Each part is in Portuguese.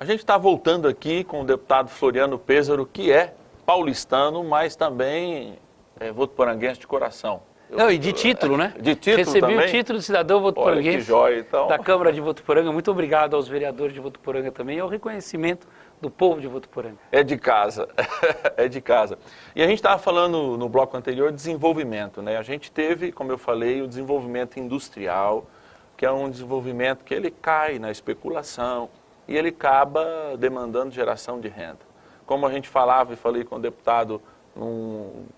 gente está voltando aqui com o deputado Floriano Pêssaro, que é paulistano, mas também votuporanguense de coração. Não, e de título, né? De título Recebi também? o título de cidadão votuporanguense. Olha que joia, então. Da Câmara de Votuporanga. Muito obrigado aos vereadores de Votuporanga também e ao reconhecimento do povo de Votuporanga. É de casa, é de casa. E a gente estava falando no bloco anterior de desenvolvimento, né? A gente teve, como eu falei, o desenvolvimento industrial, que é um desenvolvimento que ele cai na especulação e ele acaba demandando geração de renda. Como a gente falava e falei com o deputado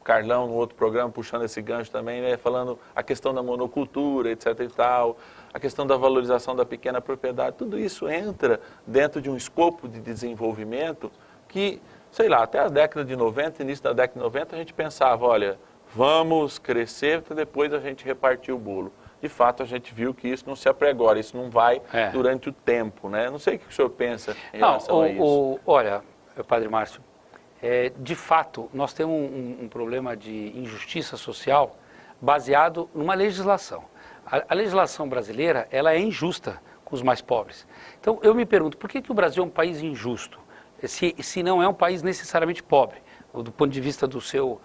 Carlão, no outro programa, puxando esse gancho também, né, falando a questão da monocultura, etc. e tal, a questão da valorização da pequena propriedade, tudo isso entra dentro de um escopo de desenvolvimento que, sei lá, até a década de 90, início da década de 90, a gente pensava, olha, vamos crescer para depois a gente repartir o bolo. De fato, a gente viu que isso não se apregora, isso não vai durante o tempo, né? Não sei o que o senhor pensa em relação a isso. Olha, Padre Márcio, de fato, nós temos um problema de injustiça social baseado numa legislação. A legislação brasileira, ela é injusta com os mais pobres. Então, eu me pergunto, por que o Brasil é um país injusto, se não é um país necessariamente pobre, do ponto de vista do seu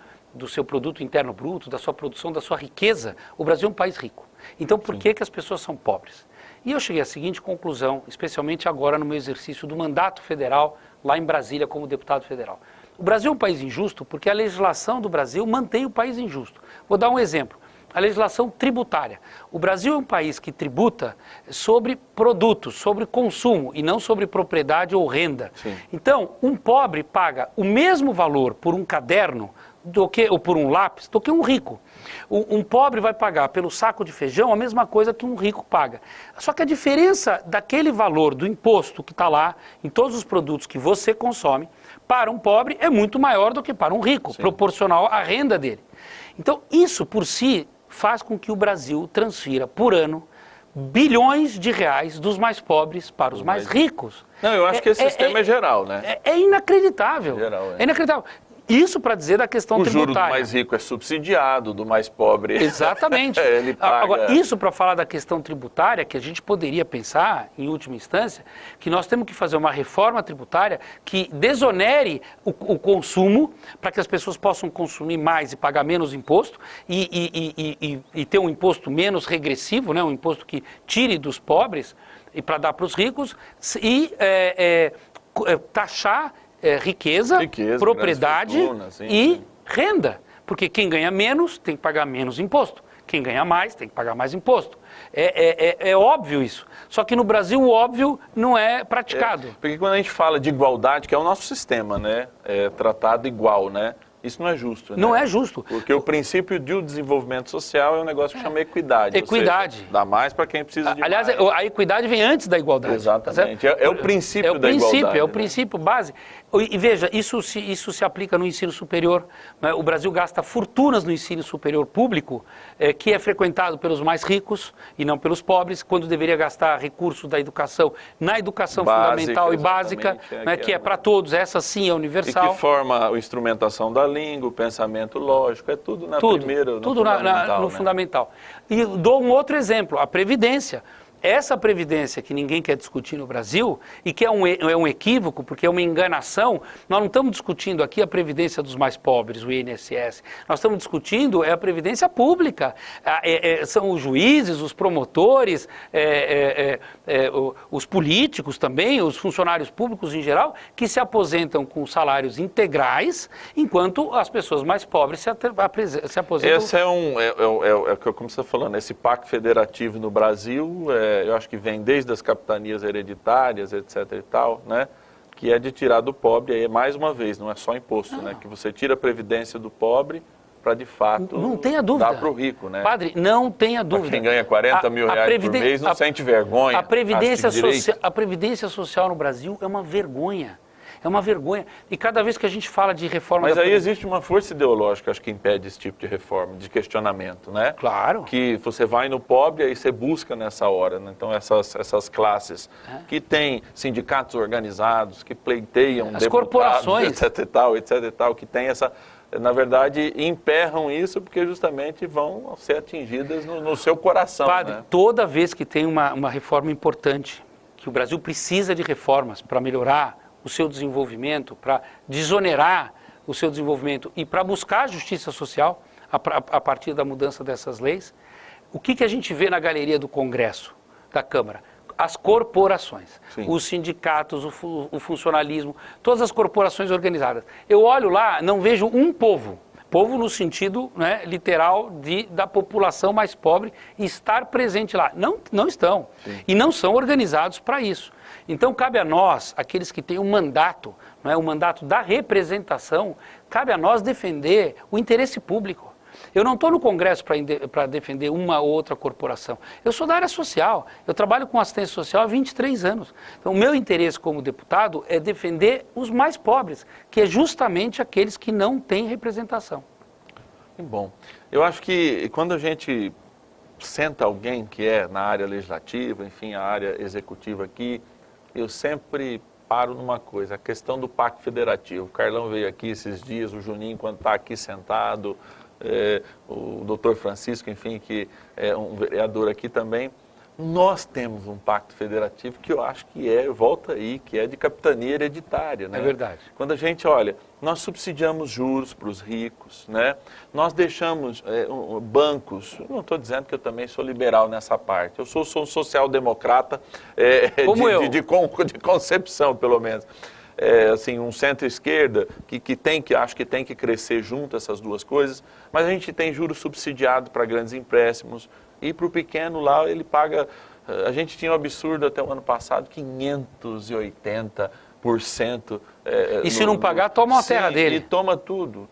produto interno bruto, da sua produção, da sua riqueza? O Brasil é um país rico. Então, por que as pessoas são pobres? E eu cheguei à seguinte conclusão, especialmente agora no meu exercício do mandato federal, lá em Brasília, como deputado federal. O Brasil é um país injusto porque a legislação do Brasil mantém o país injusto. Vou dar um exemplo. A legislação tributária. O Brasil é um país que tributa sobre produtos, sobre consumo e não sobre propriedade ou renda. Sim. Então, um pobre paga o mesmo valor por um caderno ou por um lápis do que um rico. Um pobre vai pagar pelo saco de feijão a mesma coisa que um rico paga. Só que a diferença daquele valor do imposto que está lá em todos os produtos que você consome para um pobre é muito maior do que para um rico, sim, proporcional à renda dele. Então, isso por si faz com que o Brasil transfira por ano bilhões de reais dos mais pobres para os mais ricos. Não, eu acho que esse sistema é geral, né? É inacreditável. Geral, é inacreditável. Isso para dizer da questão tributária. O juro do mais rico é subsidiado, do mais pobre... Exatamente. Ele paga... Agora, isso para falar da questão tributária, que a gente poderia pensar, em última instância, que nós temos que fazer uma reforma tributária que desonere o consumo, para que as pessoas possam consumir mais e pagar menos imposto, e ter um imposto menos regressivo, né, um imposto que tire dos pobres e para dar para os ricos, e taxar... riqueza, propriedade fortunas, e renda. Porque quem ganha menos tem que pagar menos imposto. Quem ganha mais tem que pagar mais imposto. É óbvio isso. Só que no Brasil o óbvio não é praticado. Porque quando a gente fala de igualdade, que é o nosso sistema, né? Tratado igual, né? Isso não é justo, né? Não é justo. Porque o princípio do desenvolvimento social é um negócio que chama equidade. Equidade. Ou seja, dá mais para quem precisa de Aliás, mais. a equidade vem antes da igualdade. Exatamente. É o princípio da igualdade. É o princípio base. E veja, isso se aplica no ensino superior. Né? O Brasil gasta fortunas no ensino superior público, que é frequentado pelos mais ricos e não pelos pobres, quando deveria gastar recursos da educação na educação fundamental e básica, né? Que é para todos. Essa sim é universal. E que forma a instrumentação da língua, o pensamento lógico, é tudo na primeira, tudo no fundamental. E dou um outro exemplo, a Previdência. Essa Previdência que ninguém quer discutir no Brasil, e que é um equívoco, porque é uma enganação, nós não estamos discutindo aqui a Previdência dos mais pobres, o INSS, nós estamos discutindo a Previdência Pública, são os juízes, os promotores, os políticos também, os funcionários públicos em geral, que se aposentam com salários integrais, enquanto as pessoas mais pobres se aposentam... Esse como você está falando, esse pacto federativo no Brasil... eu acho que vem desde as capitanias hereditárias, etc. e tal, né? Que é de tirar do pobre, aí mais uma vez, não é só imposto, né? Que você tira a previdência do pobre para, de fato, não tenha dúvida, dar para o rico, né? Padre, não tenha dúvida. Pra quem ganha 40 mil reais por mês não sente vergonha. A Previdência Social no Brasil é uma vergonha. É uma vergonha. E cada vez que a gente fala de reforma... Mas aí existe uma força ideológica, acho que impede esse tipo de reforma, de questionamento, né? Claro. Que você vai no pobre, aí você busca nessa hora, né? Então essas classes que têm sindicatos organizados, que pleiteiam as corporações, etc e tal, que tem essa... Na verdade, emperram isso porque justamente vão ser atingidas no seu coração. Padre, né? Toda vez que tem uma reforma importante, que o Brasil precisa de reformas para melhorar o seu desenvolvimento, para desonerar o seu desenvolvimento e para buscar a justiça social a partir da mudança dessas leis, o que a gente vê na galeria do Congresso, da Câmara? As corporações, Sim. os sindicatos, o funcionalismo, todas as corporações organizadas. Eu olho lá, não vejo um povo no sentido, né, literal da população mais pobre estar presente lá. Não estão. Sim. E não são organizados para isso. Então cabe a nós, aqueles que têm um mandato, o mandato da representação, cabe a nós defender o interesse público. Eu não estou no Congresso para defender uma ou outra corporação. Eu sou da área social. Eu trabalho com assistência social há 23 anos. Então, o meu interesse como deputado é defender os mais pobres, que é justamente aqueles que não têm representação. Bom, eu acho que quando a gente senta alguém que é na área legislativa, enfim, a área executiva aqui, eu sempre paro numa coisa, a questão do pacto federativo. O Carlão veio aqui esses dias, o Juninho, quando está aqui sentado, o doutor Francisco, enfim, que é um vereador aqui também, nós temos um pacto federativo que eu acho que volta aí, que é de capitania hereditária, né? É verdade. Quando a gente olha, nós subsidiamos juros para os ricos, né? Nós deixamos bancos, não estou dizendo que eu também sou liberal nessa parte, eu sou um social-democrata de concepção, pelo menos. Assim, um centro-esquerda que acho que tem que crescer junto essas duas coisas, mas a gente tem juros subsidiados para grandes empréstimos e para o pequeno lá ele paga, a gente tinha um absurdo até o ano passado, 580%. E se não pagar, toma a terra dele. E toma tudo.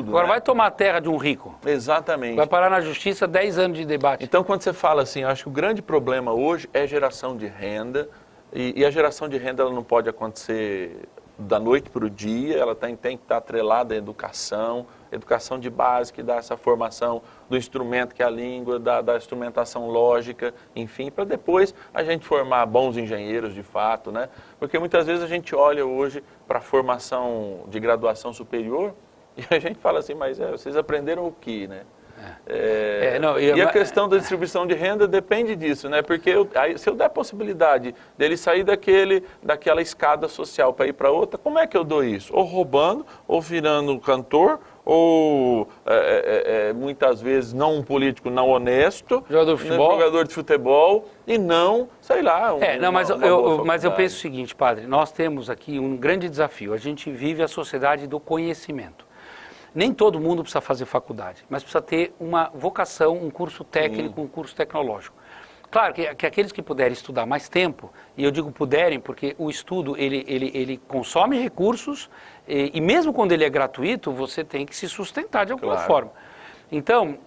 Agora vai tomar a terra de um rico. Exatamente. Vai parar na justiça 10 anos de debate. Então quando você fala assim, eu acho que o grande problema hoje é geração de renda. E a geração de renda ela não pode acontecer da noite para o dia, ela tem que estar atrelada à educação de base, que dá essa formação do instrumento que é a língua, da instrumentação lógica, enfim, para depois a gente formar bons engenheiros de fato, né? Porque muitas vezes a gente olha hoje para a formação de graduação superior e a gente fala assim, mas vocês aprenderam o quê, né? E a questão da distribuição de renda depende disso, né? Porque se eu der a possibilidade dele sair daquela escada social para ir para outra, como é que eu dou isso? Ou roubando, ou virando cantor, ou muitas vezes não um político não honesto, jogador de futebol, e não, sei lá... Mas eu penso o seguinte, padre, nós temos aqui um grande desafio, a gente vive a sociedade do conhecimento. Nem todo mundo precisa fazer faculdade, mas precisa ter uma vocação, um curso técnico, um curso tecnológico. Claro que aqueles que puderem estudar mais tempo, e eu digo puderem porque o estudo ele consome recursos e mesmo quando ele é gratuito, você tem que se sustentar de alguma forma. Então,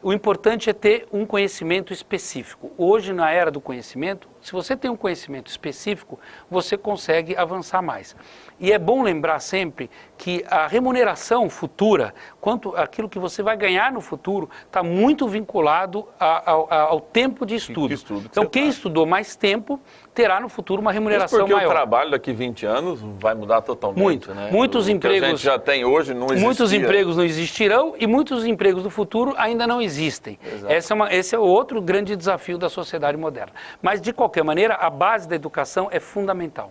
o importante é ter um conhecimento específico. Hoje, na era do conhecimento, se você tem um conhecimento específico, você consegue avançar mais. E é bom lembrar sempre que a remuneração futura, quanto aquilo que você vai ganhar no futuro, está muito vinculado ao tempo de estudo. Então, quem estudou mais tempo terá no futuro uma remuneração maior. Porque o trabalho daqui a 20 anos vai mudar totalmente, né? Muitos empregos, que a gente já tem hoje não existia. Muitos empregos não existirão e muitos empregos do futuro ainda não existem. Esse é outro grande desafio da sociedade moderna. Mas, de qualquer maneira, a base da educação é fundamental.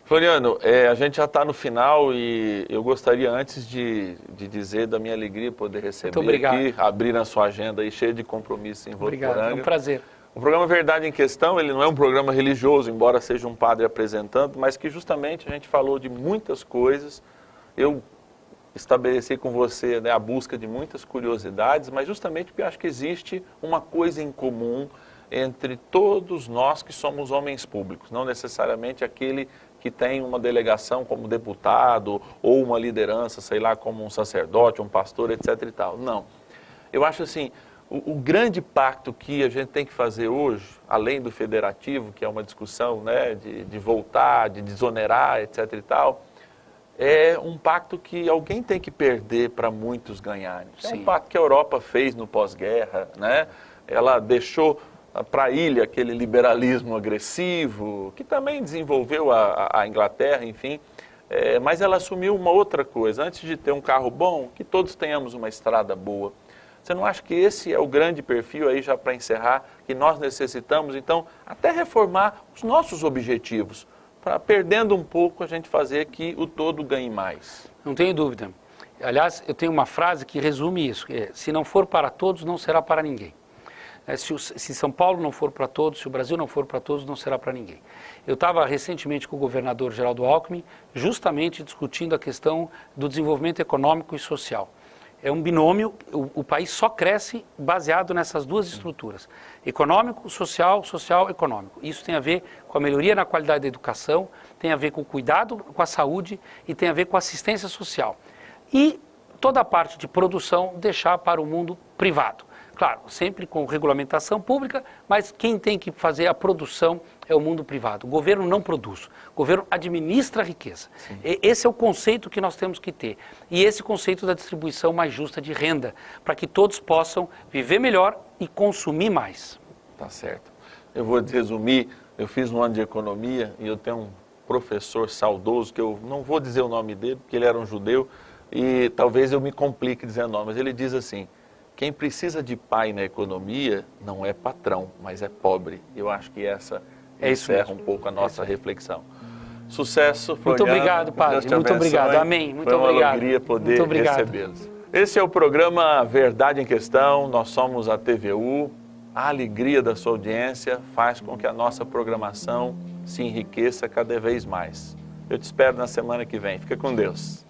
Floriano, a gente já está no final e eu gostaria, antes de dizer da minha alegria poder receber aqui, abrir a sua agenda aí cheia de compromissos em Votuporanga. Obrigado, é um prazer. O programa Verdade em Questão, ele não é um programa religioso, embora seja um padre apresentando, mas que justamente a gente falou de muitas coisas. Eu estabeleci com você, né, a busca de muitas curiosidades, mas justamente porque eu acho que existe uma coisa em comum entre todos nós que somos homens públicos, não necessariamente aquele que tem uma delegação como deputado ou uma liderança, sei lá, como um sacerdote, um pastor, etc. e tal. Não. Eu acho assim, o grande pacto que a gente tem que fazer hoje, além do federativo, que é uma discussão, né, de voltar, de desonerar, etc. e tal, é um pacto que alguém tem que perder para muitos ganharem. É um pacto que a Europa fez no pós-guerra, né? Ela deixou para a ilha aquele liberalismo agressivo, que também desenvolveu a Inglaterra, enfim, mas ela assumiu uma outra coisa. Antes de ter um carro bom, que todos tenhamos uma estrada boa. Você não acha que esse é o grande perfil aí, já para encerrar, que nós necessitamos, então, até reformar os nossos objetivos, para, perdendo um pouco, a gente fazer que o todo ganhe mais? Não tenho dúvida. Aliás, eu tenho uma frase que resume isso, que é, se não for para todos, não será para ninguém. Se São Paulo não for para todos, se o Brasil não for para todos, não será para ninguém. Eu estava recentemente com o governador Geraldo Alckmin, justamente discutindo a questão do desenvolvimento econômico e social. É um binômio, o país só cresce baseado nessas duas estruturas, econômico, social, social, econômico. Isso tem a ver com a melhoria na qualidade da educação, tem a ver com o cuidado com a saúde e tem a ver com a assistência social. E toda a parte de produção deixar para o mundo privado. Claro, sempre com regulamentação pública, mas quem tem que fazer a produção é o mundo privado. O governo não produz, o governo administra a riqueza. Esse é o conceito que nós temos que ter. E esse conceito da distribuição mais justa de renda, para que todos possam viver melhor e consumir mais. Tá certo. Eu vou resumir, eu fiz um ano de economia e eu tenho um professor saudoso, que eu não vou dizer o nome dele, porque ele era um judeu, e talvez eu me complique dizendo o nome, mas ele diz assim: quem precisa de pai na economia não é patrão, mas é pobre. Eu acho que essa encerra um pouco a nossa reflexão. Sucesso, Floriano. Muito obrigado, padre. Muito obrigado. Amém. Muito obrigado. Foi uma alegria poder recebê-los. Esse é o programa Verdade em Questão. Nós somos a TVU. A alegria da sua audiência faz com que a nossa programação se enriqueça cada vez mais. Eu te espero na semana que vem. Fica com Deus.